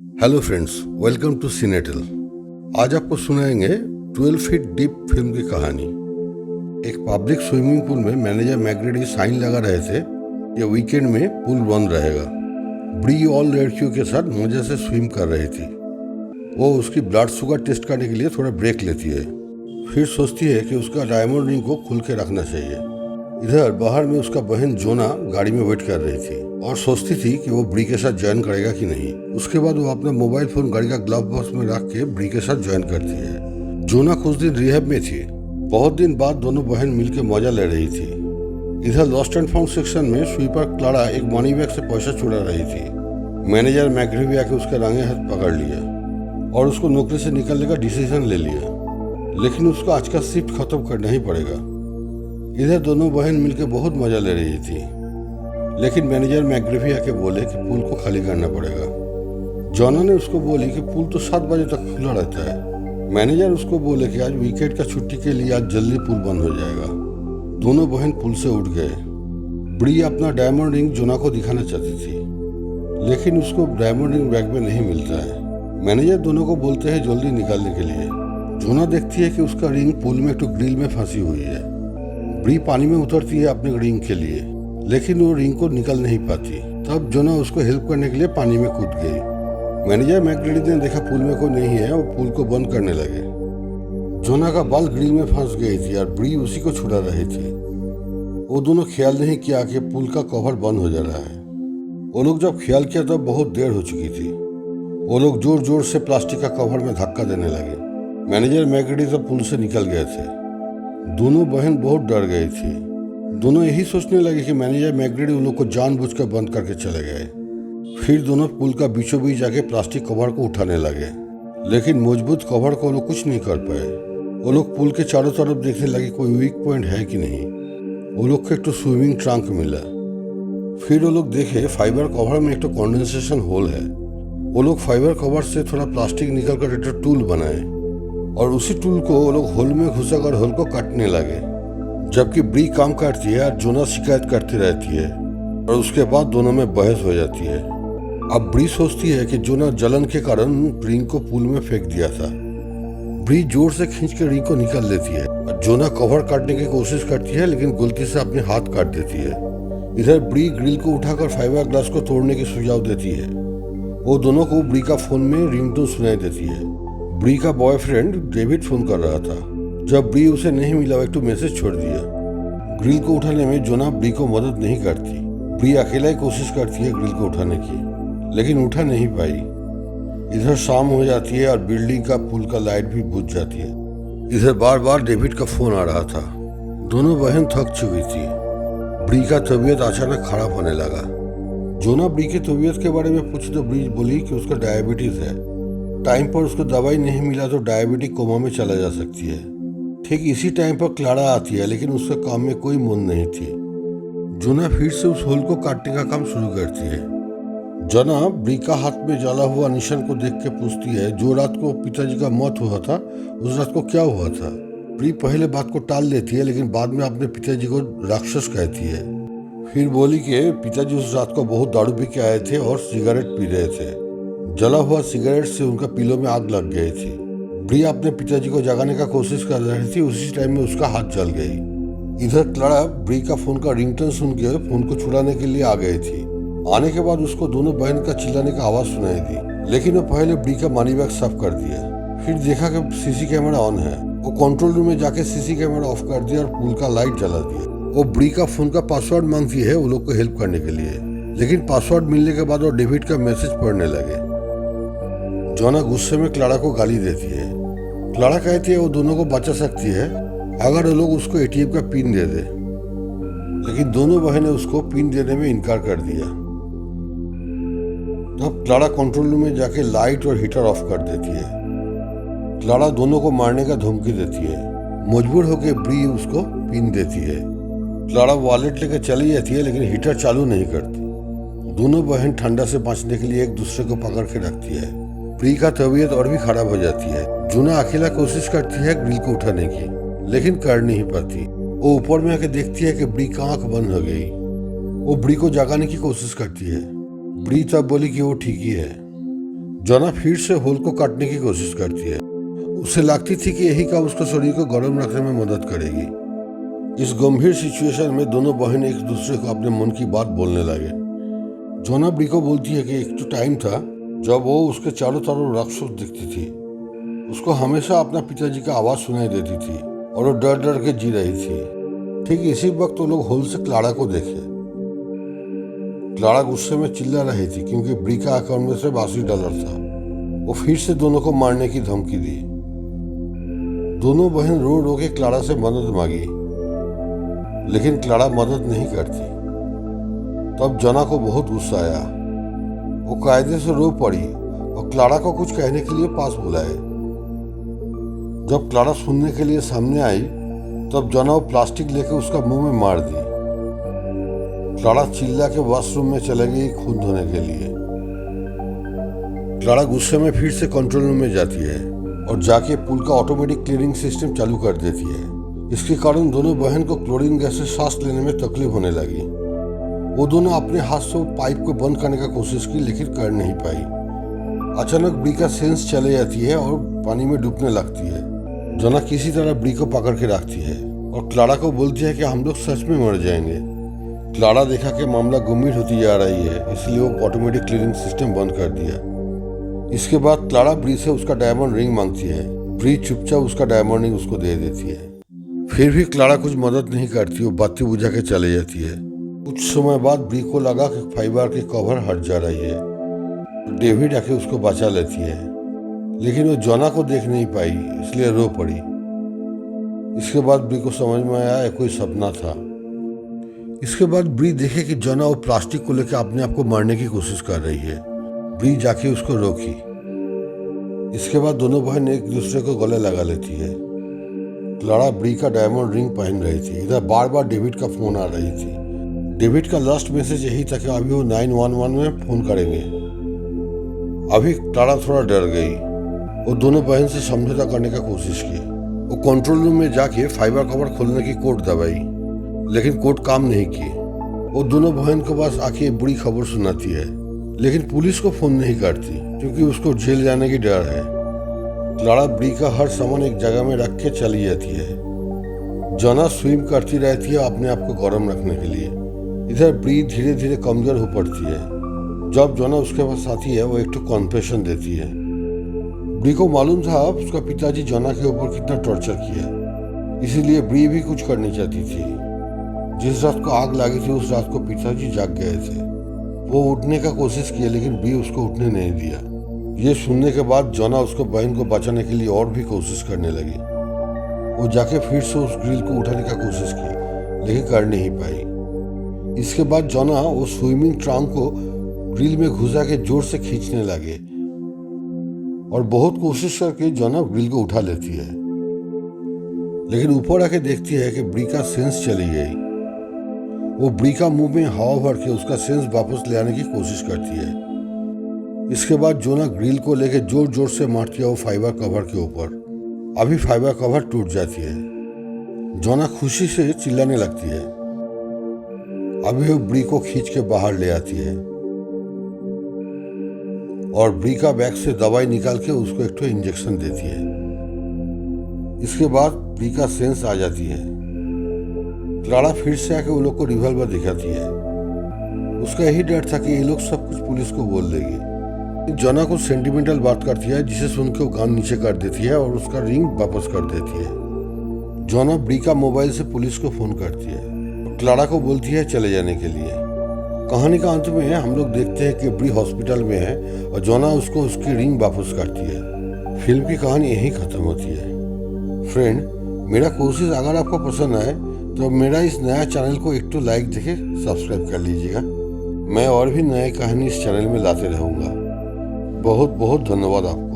Hello friends, welcome to सीनेटल। आज आपको सुनाएंगे 12 फीट डीप फिल्म की कहानी। एक पब्लिक स्विमिंग पूल में मैनेजर मैग्रेडी साइन लगा रहे थे कि वीकेंड में पूल बंद रहेगा। ब्री ऑल लड़कियों के साथ मजे से स्विम कर रही थी। वो उसकी ब्लड शुगर टेस्ट करने के लिए थोड़ा ब्रेक लेती है, फिर सोचती है कि उसका डायमंड रिंग को खुल के रखना चाहिए। इधर बाहर में उसका बहन जोना गाड़ी में वेट कर रही थी और सोचती थी कि वो ब्री के साथ ज्वाइन करेगा कि नहीं। उसके बाद वो अपना मोबाइल फोन गाड़ी का ग्लव बॉक्स में रख के ब्री के साथ ज्वाइन करती है। जोना कुछ दिन रिहैब में थी। बहुत दिन बाद दोनों बहन मिलकर मजा ले रही थी। इधर लॉस्ट एंड फाउंड सेक्शन में स्वीपर क्लारा एक मनी बैग से पैसा चुरा रही थी। मैनेजर मैग्रेवी आके उसके रंगे हाथ पकड़ लिया और उसको नौकरी से निकलने का डिसीजन ले लिया, लेकिन उसको आज का शिफ्ट खत्म करना ही पड़ेगा। इधर दोनों बहन मिलकर बहुत मजा ले रही थी, लेकिन मैनेजर मैग्रेवी आके बोले कि पूल को खाली करना पड़ेगा। जॉना ने उसको बोली कि पूल तो 7 बजे तक खुला रहता है। मैनेजर उसको बोले कि आज वीकेंड का छुट्टी के लिए आज जल्दी पूल बंद हो जाएगा। दोनों बहन पूल से उठ गए। ब्री अपना डायमंड रिंग जोना को दिखाना चाहती थी, लेकिन उसको डायमंड रिंग बैग में नहीं मिलता है। मैनेजर दोनों को बोलते हैं जल्दी निकालने के लिए। जोना देखती है कि उसका रिंग पूल में एक ग्रिल में फंसी हुई है। ब्री पानी में उतरती है अपने रिंग के लिए, लेकिन वो रिंग को निकल नहीं पाती। तब जोना उसको हेल्प करने के लिए पानी में कूद गई। मैनेजर मैग्रेडी ने देखा पूल में कोई नहीं है, वो पूल को बंद करने लगे। जोना का बाल ग्रिल में फंस गई थी और ब्री उसी को छुड़ा रही थी। वो दोनों ख्याल नहीं किया कि पूल का कवर बंद हो जा रहा है। वो लोग जब ख्याल किया तब बहुत देर हो चुकी थी। वो लोग जोर जोर से प्लास्टिक का कवर में धक्का देने लगे। मैनेजर मैग्रेडी तो पूल से निकल गए थे। दोनों बहन बहुत डर गई थी। दोनों यही सोचने लगे कि मैनेजर मैग्रेडी उन लोग को जानबूझकर बंद करके चले गए। फिर दोनों पुल का बीचों बीच जाके प्लास्टिक कवर को उठाने लगे, लेकिन मजबूत कवर को वो लोग कुछ नहीं कर पाए। वो लोग पुल के चारों तरफ देखने लगे कोई वीक पॉइंट है कि नहीं। वो लोग को एक तो स्विमिंग ट्रंक मिला। फिर वो लोग देखे फाइबर कवर में एक तो कंडेंसेशन होल है। वो लोग फाइबर कवर से थोड़ा प्लास्टिक निकल कर एक टूल बनाए और उसी टूल को वो लोग होल में घुसाकर होल को काटने लगे। जबकि ब्री काम करती है और जोना शिकायत करती रहती है और उसके बाद दोनों में बहस हो जाती है। अब ब्री सोचती है कि जोना जलन के कारण रिंग को पूल में फेंक दिया था। ब्री जोर से खींच के रिंग को निकाल लेती है और जोना कवर काटने की कोशिश करती है, लेकिन गलती से अपने हाथ काट देती है। इधर ब्री ग्रिल को उठाकर फाइबर ग्लास को तोड़ने की सुझाव देती है। वो दोनों को ब्री का फोन में रिंगटोन सुनाई देती है। ब्री का बॉयफ्रेंड डेविड फोन कर रहा था। जब ब्री उसे नहीं मिला, वो एक तो मैसेज छोड़ दिया। ग्रिल को उठाने में जोना ब्री को मदद नहीं करती। ब्री अकेला ही कोशिश करती है ग्रिल को उठाने की, लेकिन उठा नहीं पाई। इधर शाम हो जाती है और बिल्डिंग का पुल का लाइट भी बुझ जाती है। इधर बार बार डेविड का फोन आ रहा था। दोनों बहन थक चुकी थी। ब्री का तबीयत अचानक खराब होने लगा। जोना ब्री की तबीयत के बारे में पूछी तो ब्री बोली कि उसका डायबिटीज है। टाइम पर उसको दवाई नहीं मिला तो डायबिटिक कोमा में चला जा सकती है। ठीक इसी टाइम पर क्लारा आती है, लेकिन उसके काम में कोई मन नहीं थी। जोना फिर से उस होल को काटने का काम शुरू करती है। जोना ब्री का हाथ में जला हुआ निशान को देख के पूछती है, जो रात को पिताजी का मौत हुआ था उस रात को क्या हुआ था। ब्री पहले बात को टाल देती है, लेकिन बाद में अपने पिताजी को राक्षस कहती है। फिर बोली कि पिताजी उस रात को बहुत दारू पी के आए थे और सिगरेट पी रहे थे। जला हुआ सिगरेट से उनका पिलो में आग लग गई थी। ब्री अपने पिताजी को जगाने का कोशिश कर रही थी, उसी टाइम में उसका हाथ जल गई। इधर क्लारा ब्री का फोन का रिंगटोन सुन के फोन को छुड़ाने के लिए आ गई थी। आने के बाद उसको दोनों बहन का चिल्लाने का आवाज सुनाई दी, लेकिन वो पहले ब्री का मनी बैग साफ कर दिया। फिर देखा कि सीसी कैमरा ऑन है। वो कंट्रोल रूम में जाके सीसी कैमरा ऑफ कर दिया और पुल का लाइट जला दिया। वो ब्री का फोन का पासवर्ड मांगती है वो लोग को हेल्प करने के लिए, लेकिन पासवर्ड मिलने के बाद वो डेविड का मैसेज पढ़ने लगे। जोना गुस्से में क्लारा को गाली देती है। क्लारा कहती है वो दोनों को बचा सकती है अगर वो लोग उसको एटीएम का पिन दे दे, लेकिन दोनों बहनें उसको पिन देने में इनकार कर दिया। तब क्लारा कंट्रोल रूम में जाके लाइट और हीटर ऑफ कर देती है। क्लारा दोनों को मारने का धमकी देती है। मजबूर होकर ब्री उसको पिन देती है। क्लारा वॉलेट लेकर चली जाती है, लेकिन हीटर चालू नहीं करती। दोनों बहन ठंडा से बचने के लिए एक दूसरे को पकड़ के रखती है। ब्री का तबीयत और भी खराब हो जाती है। जोना अकेला कोशिश करती है ग्रिल को उठाने की, लेकिन कर नहीं पाती। वो ऊपर में आके देखती है कि ब्री की आंख बंद हो गई। वो ब्री को जगाने की कोशिश करती है। ब्री तब बोली कि वो ठीक ही है। जोना फिर से होल को काटने की कोशिश करती है। उसे लगती थी कि यही काम उसके शरीर को गर्म रखने में मदद करेगी। इस गंभीर सिचुएशन में दोनों बहन एक दूसरे को अपने मन की बात बोलने लगे। जोना ब्री को बोलती है कि एक तो टाइम था जब वो उसके चारों तरफ राक्षस दिखती थी। उसको हमेशा अपना पिताजी का आवाज सुनाई देती थी और वो डर डर के जी रही थी। ठीक इसी वक्त वो लोग होल से क्लारा को देखे। क्लारा गुस्से में चिल्ला रही थी क्योंकि ब्री का अकाउंट में से $82 था। वो फिर से दोनों को मारने की धमकी दी। दोनों बहन रो रो के क्लारा से मदद मांगी, लेकिन क्लारा मदद नहीं करती। तब जोना को बहुत गुस्सा आया। वो कायदे से रो पड़ी और क्लारा को कुछ कहने के लिए पास बुलाए। जब क्लारा सुनने के लिए सामने आई तब जोना वो प्लास्टिक लेके उसका मुंह में मार दी। क्लारा चिल्ला के वॉशरूम में चले गई खून धोने के लिए। क्लारा गुस्से में फिर से कंट्रोल रूम में जाती है और जाके पुल का ऑटोमेटिक क्लीनिंग सिस्टम चालू कर देती है। इसके कारण दोनों बहन को क्लोरीन गैस से सांस लेने में तकलीफ होने लगी। वो दोनों अपने हाथ से पाइप को बंद करने का कोशिश की, लेकिन कर नहीं पाई। अचानक ब्री का सेंस चले जाती है और पानी में डूबने लगती है। जोना किसी तरह ब्री को पकड़ के रखती है और क्लारा को बोलती है कि हम लोग सच में मर जाएंगे। क्लारा देखा कि मामला गंभीर होती जा रही है, इसलिए वो ऑटोमेटिक क्लीनिंग सिस्टम बंद कर दिया। इसके बाद क्लारा ब्री से उसका डायमंड रिंग मांगती है। ब्री चुपचाप उसका डायमंड रिंग उसको दे देती है। फिर भी क्लारा कुछ मदद नहीं करती, वो बाती बुझा के चले जाती है। कुछ समय बाद ब्री को लगा कि फाइबर की कवर हट जा रही है, तो डेविड आके उसको बचा लेती है, लेकिन वो जोना को देख नहीं पाई, इसलिए रो पड़ी। इसके बाद ब्री को समझ में आया कोई सपना था। इसके बाद ब्री देखे कि जोना वो प्लास्टिक को लेकर अपने आप को मारने की कोशिश कर रही है। ब्री जाके उसको रोकी। इसके बाद दोनों बहन एक दूसरे को गले लगा लेती है। क्लारा ब्री का डायमंड रिंग पहन रही थी। इधर बार बार डेविड का फोन आ रही थी। डेविड का लास्ट मैसेज यही था कि अभी वो 911 में फोन करेंगे। अभी क्लारा थोड़ा डर गई। वो दोनों बहन से समझौता करने का कोशिश की। वो कंट्रोल रूम में जाके फाइबर कवर खोलने की कोड दबाई, लेकिन कोड काम नहीं की। वो दोनों बहन के पास आके बुरी खबर सुनाती है, लेकिन पुलिस को फोन नहीं करती क्योंकि उसको जेल जाने की डर है। क्लारा ब्री का हर सामान एक जगह में रख के चली जाती है। जोना स्विम करती रहती है अपने आप को गर्म रखने के लिए। इधर ब्री धीरे धीरे कमजोर हो पड़ती है। जब जोना उसके पास आती है वो एक तो कॉन्फेशन देती है। ब्री को मालूम था उसका पिताजी जोना के ऊपर कितना टॉर्चर किया, इसीलिए ब्री भी कुछ करनी चाहती थी। जिस रात को आग लगी थी उस रात को पिताजी जाग गए थे। वो उठने का कोशिश किया, लेकिन ब्री उसको उठने नहीं दिया। ये सुनने के बाद जोना उसको बहन को बचाने के लिए और भी कोशिश करने लगी। वो जाके फिर से उस ग्रिल को उठाने का कोशिश की, लेकिन कर नहीं पाई। इसके बाद जोना वो स्विमिंग ट्रंक को ग्रिल में घुसा के जोर से खींचने लगे और बहुत कोशिश करके जोना ग्रिल को उठा लेती है, लेकिन ऊपर आके देखती है कि ब्री का सेंस चली गई। वो ब्री का मुंह में हवा भर के उसका सेंस वापस ले आने की कोशिश करती है। इसके बाद जोना ग्रिल को लेके जोर जोर से मारती है वो फाइबर कवर के ऊपर। अभी फाइबर कवर टूट जाती है। जोना खुशी से चिल्लाने लगती है। अभी वो ब्री को खींच के बाहर ले आती है और ब्री का बैग से दवाई निकाल के उसको एक इंजेक्शन देती है। इसके बाद ब्री का सेंस आ जाती है। क्लारा फिर से आके वो लोग को रिवॉल्वर दिखाती है। उसका यही डर था कि ये लोग सब कुछ पुलिस को बोल देगी। जोना कुछ सेंटिमेंटल बात करती है जिसे सुन के वो कान नीचे कर देती है और उसका रिंग वापस कर देती है। जोना ब्री का मोबाइल से पुलिस को फोन करती है और क्लारा को बोलती है चले जाने के लिए। कहानी का अंत में हम लोग देखते हैं कि ब्री हॉस्पिटल में है और जोना उसको उसकी रिंग वापस करती है। फिल्म की कहानी यही खत्म होती है। फ्रेंड, मेरा कोशिश अगर आपको पसंद आए तो मेरा इस नया चैनल को एक तो लाइक देके सब्सक्राइब कर लीजिएगा। मैं और भी नए कहानी इस चैनल में लाते रहूँगा। बहुत बहुत धन्यवाद आपको।